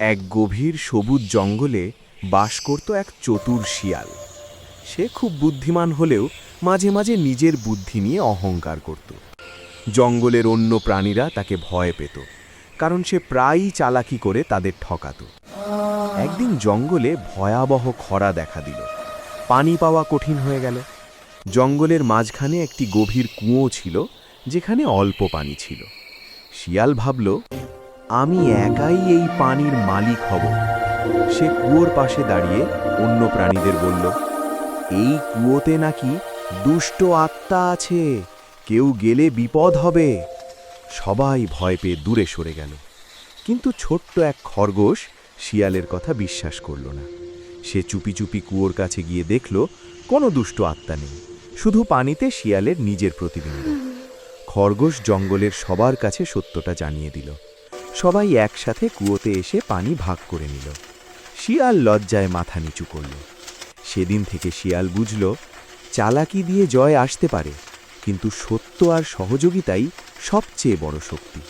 এক গভীর সবুজ জঙ্গলে বাস করত এক চতুর শিয়াল। সে খুব বুদ্ধিমান হলেও মাঝে মাঝে নিজের বুদ্ধি নিয়ে অহংকার করত। জঙ্গলের অন্য প্রাণীরা তাকে ভয় পেত, কারণ সে প্রায়ই চালাকি করে তাদের ঠকাত। একদিন জঙ্গলে ভয়াবহ খরা দেখা দিল। পানি পাওয়া কঠিন হয়ে গেল। জঙ্গলের মাঝখানে একটি গভীর কুঁয়ো ছিল, যেখানে অল্প পানি ছিল। শিয়াল ভাবল, আমি একাই এই পানির মালিক হব। সে কুয়োর পাশে দাঁড়িয়ে অন্য প্রাণীদের বলল, এই কুয়োতে নাকি দুষ্ট আত্মা আছে, কেউ গেলে বিপদ হবে। সবাই ভয় পেয়ে দূরে সরে গেল, কিন্তু ছোট্ট এক খরগোশ শিয়ালের কথা বিশ্বাস করল না। সে চুপি চুপি কুয়োর কাছে গিয়ে দেখল কোনো দুষ্ট আত্মা নেই, শুধু পানিতে শিয়ালের নিজের প্রতিবিম্ব। খরগোশ জঙ্গলের সবার কাছে সত্যটা জানিয়ে দিল। সবাই একসাথে কুয়োতে এসে পানি ভাগ করে নিল। শিয়াল লজ্জায় মাথা নিচু করল। সেদিন থেকে শিয়াল বুঝল, চালাকি দিয়ে জয় আসতে পারে, কিন্তু সত্য আর সহযোগিতাই সবচেয়ে বড় শক্তি।